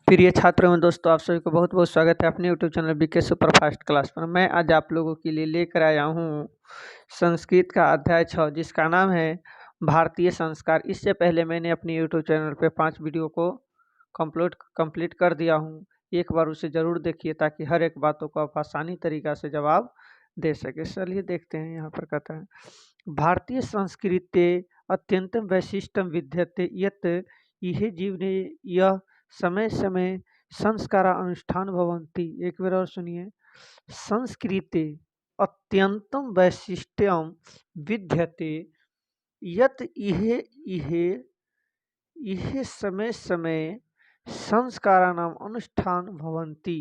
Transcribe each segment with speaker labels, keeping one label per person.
Speaker 1: प्रिय छात्रों एवं दोस्तों, आप सभी को बहुत बहुत स्वागत है अपने YouTube channel BK super fast class पर। मैं आज आप लोगों के लिए लेकर आया हूँ संस्कृत का अध्याय 6 जिसका नाम है भारतीय संस्कार। इससे पहले मैंने अपने यूट्यूब चैनल पे 5 वीडियो को कंप्लीट कर दिया हूँ। एक बार उसे ज़रूर देखिए ताकि हर एक बातों को आप आसानी तरीक़ा से जवाब दे सके। चलिए देखते हैं, यहाँ पर कहता है भारतीय संस्कृते अत्यंतम वैशिष्ट्यम विद्यते यत् इह जीवने यह समय समय संस्कार अनुष्ठान भवन्ति। एक बार और सुनिए, संस्कृते अत्यंतम वैशिष्ट्यम विद्यते यत् इहे इहे इहे समय समय संस्काराणाम अनुष्ठान भवन्ति।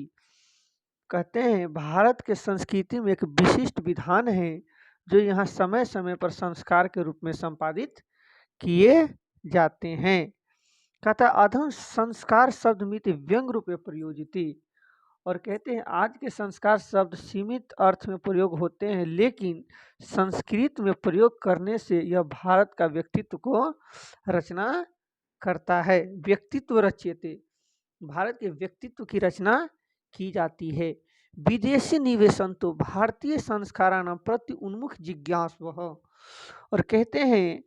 Speaker 1: कहते हैं भारत के संस्कृति में एक विशिष्ट विधान है जो यहाँ समय समय पर संस्कार के रूप में संपादित किए जाते हैं। कहता अधम संस्कार शब्द मित व्यंग रूप में प्रयोजित। और कहते हैं आज के संस्कार शब्द सीमित अर्थ में प्रयोग होते हैं, लेकिन संस्कृत में प्रयोग करने से यह भारत का व्यक्तित्व को रचना करता है। व्यक्तित्व रच्यते, भारत के व्यक्तित्व की रचना की जाती है। विदेशी निवेशन तो भारतीय संस्काराणाम प्रति उन्मुख जिज्ञासवः। और कहते हैं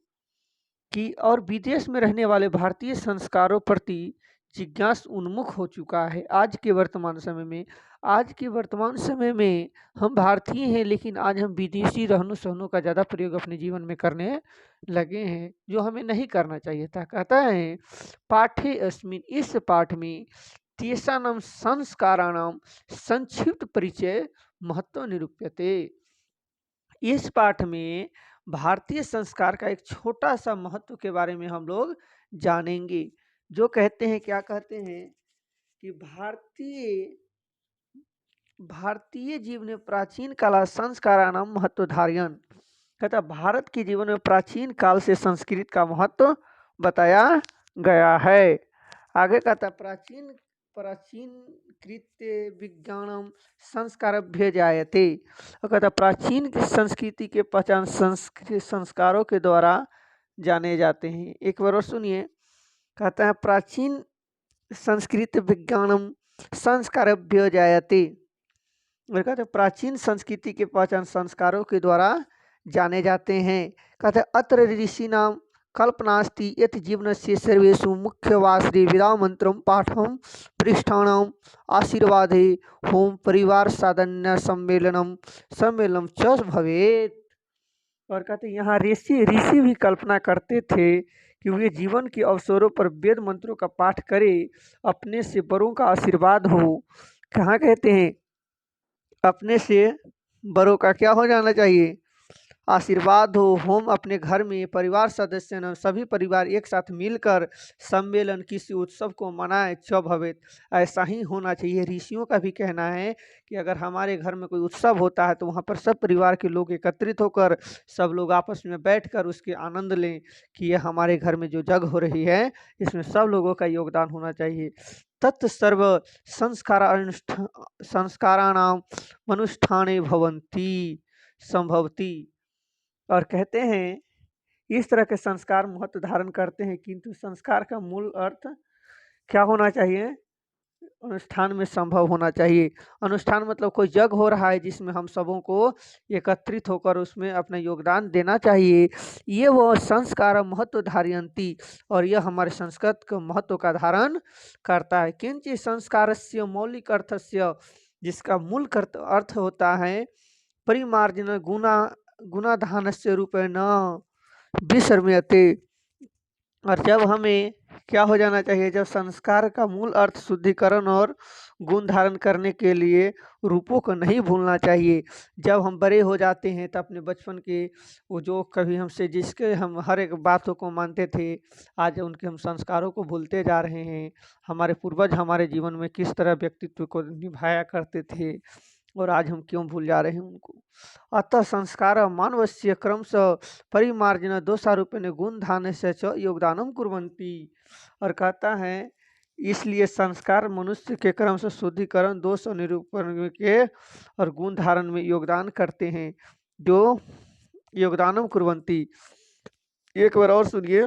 Speaker 1: कि और विदेश में रहने वाले भारतीय संस्कारों प्रति जिज्ञास उन्मुख हो चुका है। आज के वर्तमान समय में हम भारतीय हैं, लेकिन आज हम विदेशी रहनों सहनों का ज़्यादा प्रयोग अपने जीवन में करने लगे हैं, जो हमें नहीं करना चाहिए था। कहता है पाठे अस्मिन्, इस पाठ में तेषाणाम संस्काराणाम संक्षिप्त परिचय महत्व निरूप्यते। इस पाठ में भारतीय संस्कार का एक छोटा सा महत्व के बारे में हम लोग जानेंगे। जो कहते हैं, क्या कहते हैं कि भारतीय जीवन में प्राचीन काल संस्काराणाम महत्व धार्यन। कहता भारत के जीवन में प्राचीन काल से संस्कृत का महत्व बताया गया है। आगे कहता प्राचीन कृत्य विज्ञानम संस्कारभ्य जायते। और कहता प्राचीन की संस्कृति के पहचान संस्कारों के द्वारा जाने जाते हैं। एक बार और सुनिए, कहता है प्राचीन संस्कृति विज्ञानम संस्कारभ्य जायते। और कहते प्राचीन संस्कृति के पहचान संस्कारों के द्वारा जाने जाते हैं। कहते अत्र ऋषि नाम कल्पनास्ति यत् जीवनस्य सर्वेषु मुख्यवाश्री विदा मंत्रम पाठम पृष्ठाणाम आशीर्वादे होम परिवार साधन्य सम्मेलनम च भवेत्। और कहते यहाँ ऋषि भी कल्पना करते थे कि वे जीवन के अवसरों पर वेद मंत्रों का पाठ करें, अपने से बड़ों का आशीर्वाद हो। कहाँ कहते हैं अपने से बड़ों का क्या हो जाना चाहिए, आशीर्वाद हो। होम अपने घर में परिवार सदस्य न सभी परिवार एक साथ मिलकर सम्मेलन किसी उत्सव को मनाए, च भवेत, ऐसा ही होना चाहिए। ऋषियों का भी कहना है कि अगर हमारे घर में कोई उत्सव होता है तो वहाँ पर सब परिवार के लोग एकत्रित होकर सब लोग आपस में बैठकर उसके आनंद लें कि यह हमारे घर में जो जग हो रही है इसमें सब लोगों का योगदान होना चाहिए। तत्सर्व संस्काराणाम अनुष्ठाने भवन्ति संभवती। और कहते हैं इस तरह के संस्कार महत्व धारण करते हैं, किंतु संस्कार का मूल अर्थ क्या होना चाहिए, अनुष्ठान में संभव होना चाहिए। अनुष्ठान मतलब कोई जग हो रहा है जिसमें हम सबों को एकत्रित होकर उसमें अपना योगदान देना चाहिए। ये वो संस्कार महत्व धारयन्ति, और यह हमारे संस्कृत के महत्व का धारण करता है। किंचित संस्कारस्य मौलिक अर्थस्य, जिसका मूल अर्थ होता है परिमार्जन गुणाधानस्य रूपेण विसर्म्यते। और जब हमें क्या हो जाना चाहिए, जब संस्कार का मूल अर्थ शुद्धिकरण और गुण धारण करने के लिए रूपों को नहीं भूलना चाहिए। जब हम बड़े हो जाते हैं तो अपने बचपन के वो जो कभी हमसे जिसके हम हर एक बातों को मानते थे, आज उनके हम संस्कारों को भूलते जा रहे हैं। हमारे पूर्वज हमारे जीवन में किस तरह व्यक्तित्व को निभाया करते थे और आज हम क्यों भूल जा रहे हैं उनको। अतः संस्कार मानवस्य क्रमशः परिमार्जन दोषारूपेण गुणधानस्य च योगदानम कुर्वन्ति। और कहता है इसलिए संस्कार मनुष्य के क्रम से शुद्धिकरण दोष निरूपण के और गुण धारण में योगदान करते हैं, जो योगदानम कुर्वन्ति। एक बार और सुनिए,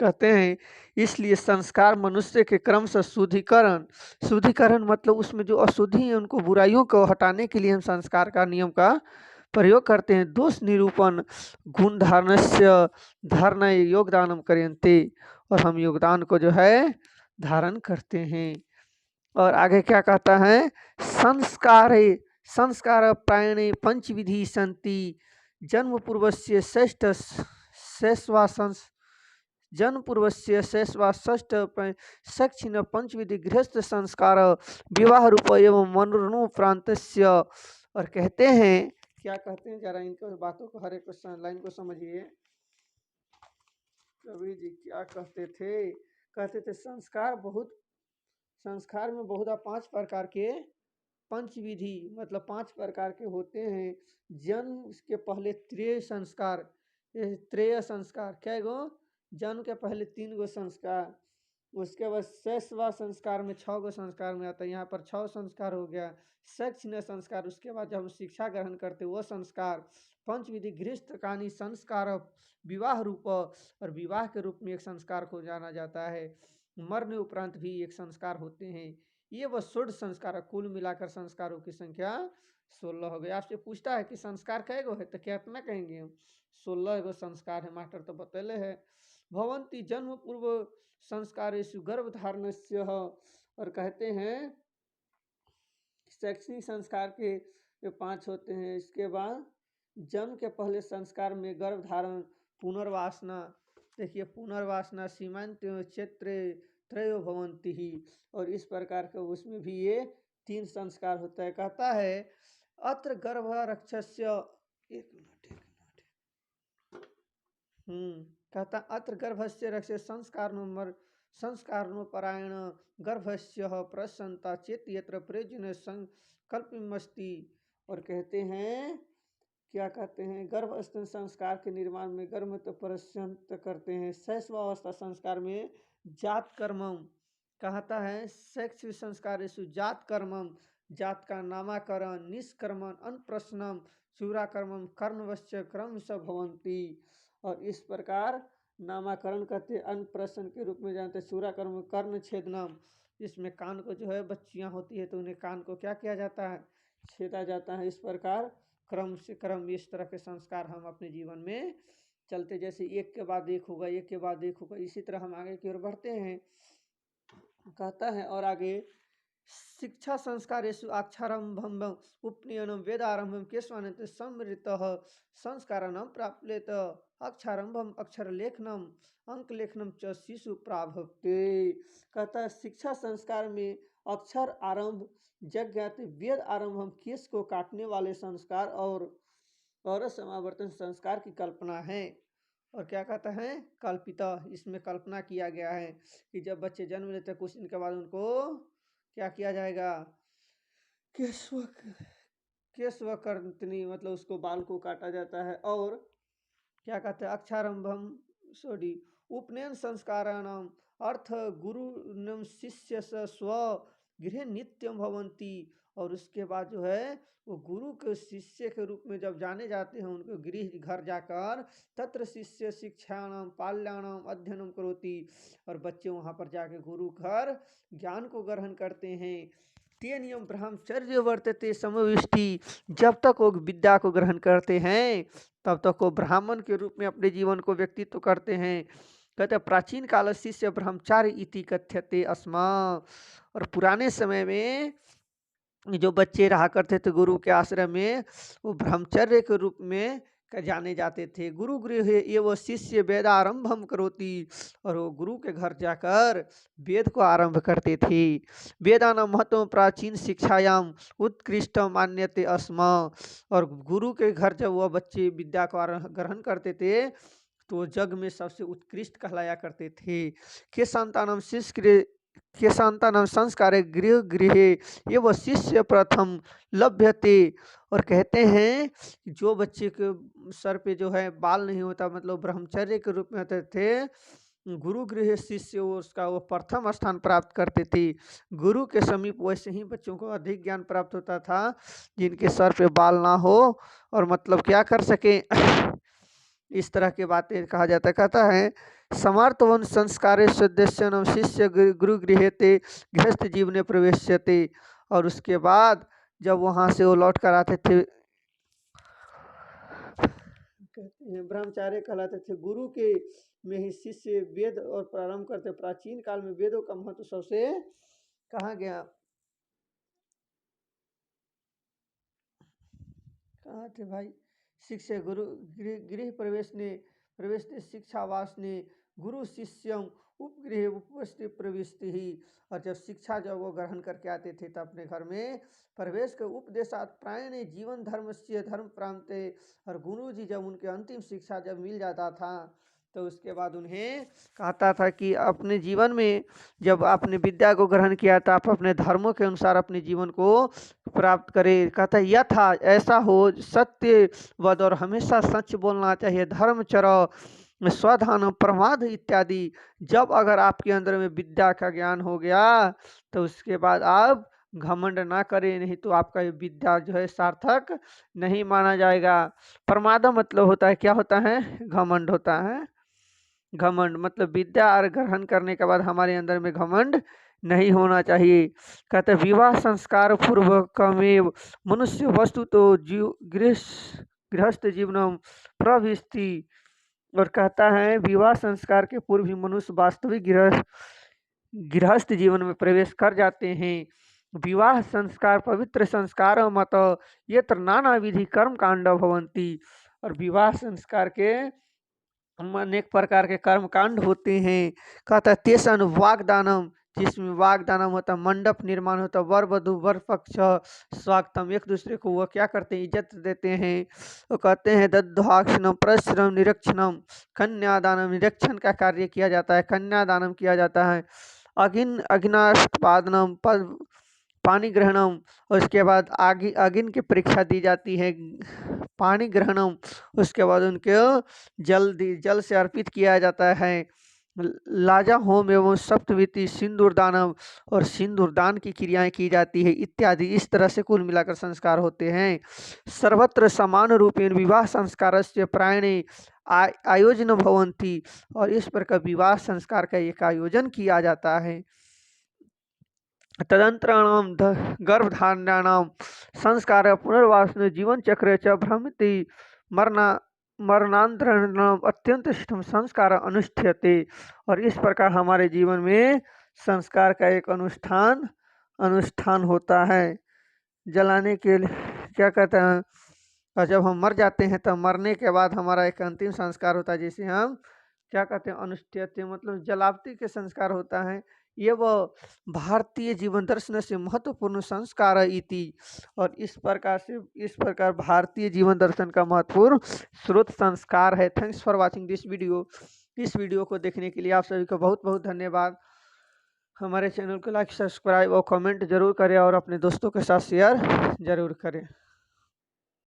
Speaker 1: कहते हैं इसलिए संस्कार मनुष्य के क्रमशः शुद्धिकरण मतलब उसमें जो अशुद्धि है उनको बुराइयों को हटाने के लिए हम संस्कार का नियम का प्रयोग करते हैं। दोष निरूपण गुण धारणस्य धारण योगदानम करेंते, और हम योगदान को जो है धारण करते हैं। और आगे क्या कहता है, संस्कार प्रायणे पंचविधि संति जन्म पूर्वस्य षष्ठ सक्षिण पंचविधि गृहस्थ संस्कार विवाह रूप एवं मनोनुप्रांतस्य। और कहते हैं, क्या कहते हैं, जरा इनको बातों को हर एक लाइन को समझिए। कवि जी क्या कहते थे, संस्कार में बहुत 5 प्रकार के पंचविधि मतलब 5 प्रकार के होते हैं। जन्म के पहले त्रय संस्कार, क्या गो, जन्म के पहले 3 गो संस्कार, उसके बाद शैशवा संस्कार में 6 गो संस्कार में आता है, यहाँ पर 6 संस्कार हो गया। शैक्षणिक संस्कार, उसके बाद जब हम शिक्षा ग्रहण करते वो संस्कार। पंचविधि गृहस्थ कानी संस्कार विवाह रूप, और विवाह के रूप में एक संस्कार को जाना जाता है। मरने उपरांत भी एक संस्कार होते हैं। ये वह 16 संस्कार, कुल मिलाकर संस्कारों की संख्या 16 हो गई। आपसे पूछता है कि संस्कार कै गो है, तो कितना कहेंगे हम, 16 गो संस्कार है, मास्टर तो बतले है। भवंती जन्म पूर्व संस्कारेषु गर्भधारणस्य, और कहते हैं शैक्षणिक संस्कार के 5 होते हैं। इसके बाद जन्म के पहले संस्कार में गर्भधारण, पुनर्वासना, देखिए पुनर्वासना, सीमांत क्षेत्र त्रयो भवंती ही, और इस प्रकार का उसमें भी ये 3 संस्कार होता है। कहता है अत्र गर्भरक्षस्य, कहता अत्र गर्भस्य रक्ष्य संस्कारोपरायण गर्भस्य प्रसन्नता चेत यत्र प्रयोजन संकल्पमस्ति। और कहते हैं, क्या कहते हैं, गर्भस्थ संस्कार के निर्माण में गर्भ तो प्रसन्न करते हैं। शैशवावस्था संस्कार में जात कर्मम, कहता है शैक्षिक संस्कारेषु जात कर्मम, जात का नामाकरण, निष्कर्मण, अनप्रश्नम, चूराकर्मम, कर्णवश्च क्रमश भवंती। और इस प्रकार नामाकरण करते, अनप्रश्न के रूप में जानते, चूराकर्म कर्ण छेदनम, इसमें कान को जो है बच्चियां होती है तो उन्हें कान को क्या किया जाता है, छेदा जाता है। इस प्रकार क्रम से क्रम इस तरह के संस्कार हम अपने जीवन में चलते, जैसे एक के बाद एक होगा, एक के बाद एक होगा, इसी तरह हम आगे की ओर बढ़ते हैं। कहता है और आगे शिक्षा संस्कारेषु अक्षरारंभम उपनयनम वेदारंभम केशवानंत समृतः संस्काराणां प्राप्येत अक्षरारंभम अक्षर लेखनम अंक लेखनम च शिशु प्राभवते। कहता है शिक्षा संस्कार में अक्षर आरंभ, यज्ञ वेद आरंभ, हम केश को काटने वाले संस्कार और समावर्तन संस्कार की कल्पना है। और क्या कहता है, कल्पिता, इसमें कल्पना किया गया है कि जब बच्चे जन्म लेते कुछ दिन के बाद उनको क्या किया जाएगा, केशवकर्तनी मतलब उसको बाल को काटा जाता है। और क्या कहते हैं अक्षारंभम उपनयन संस्काराणाम अर्थ गुरु शिष्य स्व गृह नित्यम भवंती। और उसके बाद जो है वो गुरु के शिष्य के रूप में जब जाने जाते हैं, उनको गृह घर जाकर तत्र शिष्य शिक्षाणाम पाल्याणाम अध्ययनम करोति, और बच्चे वहाँ पर जाके गुरु घर ज्ञान को ग्रहण करते हैं। ते नियम ब्रह्मचर्य वर्तते समविष्टि, जब तक वो विद्या को ग्रहण करते हैं तब तक वो ब्राह्मण के रूप में अपने जीवन को व्यक्तित्व करते हैं। कहते हैं प्राचीन काल शिष्य ब्रह्मचार्य इति कथ्यते अस्मा। और पुराने समय में जो बच्चे रहा करते थे गुरु के आश्रम में, वो ब्रह्मचर्य के रूप में जाने जाते थे। गुरु गृह ये वो शिष्य वेदारंभम करोति, और वो गुरु के घर जाकर वेद को आरंभ करते थे। वेदानां महत्व प्राचीन शिक्षायाम उत्कृष्ट मान्यते अस्मा। और गुरु के घर जब वह बच्चे विद्या को ग्रहण करते थे तो जग में सबसे उत्कृष्ट कहलाया करते थे। के संतानम संस्कार गृह गृहे ये वो शिष्य प्रथम लभ्यते। और कहते हैं जो बच्चे के सर पे जो है बाल नहीं होता, मतलब ब्रह्मचर्य के रूप में होते थे, गुरु गृह शिष्य उसका वो प्रथम स्थान प्राप्त करते थे। गुरु के समीप वैसे ही बच्चों को अधिक ज्ञान प्राप्त होता था जिनके सर पे बाल ना हो और मतलब क्या कर सके, इस तरह की बातें कहा जाता। कहता है समार्तवन संस्कारे सदस्यनम शिष्य गुरुगृहेते गृहस्थ जीवने प्रवेश्यते। और उसके बाद जब वहाँ से वो लौट कर आते थे, ब्रह्मचार्य कहलाते थे, गुरु के में ही शिष्य वेद और प्रारंभ करते। प्राचीन काल में वेदों का महत्व सबसे कहा गया, कहाँ थे भाई, शिष्य गुरु गृह प्रवेश ने शिक्षावास ने गुरु शिष्यम उपगृह उपस्थित प्रविष्टि ही। और जब शिक्षा जब वो ग्रहण करके आते थे तब अपने घर में प्रवेश के उपदेशात प्रायण जीवन धर्म से धर्म प्रांते। और गुरु जी जब उनके अंतिम शिक्षा जब मिल जाता था तो उसके बाद उन्हें कहता था कि अपने जीवन में जब आपने विद्या को ग्रहण किया था आप अपने धर्मों के अनुसार अपने जीवन को प्राप्त करें। कहता है यथा ऐसा हो, सत्य वद और हमेशा सच बोलना चाहिए, धर्मचर्य स्वधान प्रमाद इत्यादि। जब अगर आपके अंदर में विद्या का ज्ञान हो गया तो उसके बाद आप घमंड ना करें, नहीं तो आपका ये विद्या जो है सार्थक नहीं माना जाएगा। प्रमाद मतलब होता है, क्या होता है, घमंड होता है। घमंड मतलब विद्या और ग्रहण करने के बाद हमारे अंदर में घमंड नहीं होना चाहिए। कहते विवाह संस्कार पूर्वकमेव मनुष्य वस्तु तो जीव गृहस्थ जीवनम प्रविष्टि। और कहता है विवाह संस्कार के पूर्व ही मनुष्य वास्तविक गृहस्थ जीवन में प्रवेश कर जाते हैं। विवाह संस्कार पवित्र संस्कार मत ये नाना विधि कर्म कांड भवंती। और विवाह संस्कार के अनेक प्रकार के कर्म कांड होते हैं। कहता है तेसन वागदानम, जिसमें वागदानम होता है, मंडप निर्माण होता है, वर वधु वर पक्ष स्वागतम, एक दूसरे को वो क्या करते हैं, इज्जत देते हैं। वो कहते हैं दद्वाक्षणम प्रश्रम निरीक्षणम, कन्यादानम, निरीक्षण का कार्य किया जाता है, कन्यादानम किया जाता है। अग्नास्पादनम पानी ग्रहणम, उसके बाद अग्नि की परीक्षा दी जाती है। पानी ग्रहणम, उसके बाद उनके जल से अर्पित किया जाता है। लाजा होम एवं सप्तविति सिंदूर दानम, और सिंदूर दान की क्रियाएं की जाती है इत्यादि। इस तरह से कुल मिलाकर संस्कार होते हैं। सर्वत्र समान रूपेण विवाह संस्कार से प्रायणे आयोजन भवंती। और इस प्रकार विवाह संस्कार का एक आयोजन किया जाता है। तदंतराणाम गर्भधारणानाम संस्कार पुनर्वासन जीवन चक्र च भ्रमति मरणांतराणाम अत्यंत इष्टम संस्कार अनुष्ठ्यते। और इस प्रकार हमारे जीवन में संस्कार का एक अनुष्ठान होता है। जलाने के लिए क्या कहते हैं, और जब हम मर जाते हैं तब मरने के बाद हमारा एक अंतिम संस्कार होता है, जिसे हम क्या कहते हैं, अनुष्ठ्यते, मतलब जलावती के संस्कार होता है। ये वो भारतीय जीवन दर्शन से महत्वपूर्ण संस्कार इति। और इस प्रकार भारतीय जीवन दर्शन का महत्वपूर्ण स्रोत संस्कार है। Thanks for watching this video. इस वीडियो को देखने के लिए आप सभी को बहुत बहुत धन्यवाद। हमारे चैनल को लाइक सब्सक्राइब और कमेंट जरूर करें और अपने दोस्तों के साथ शेयर जरूर करें।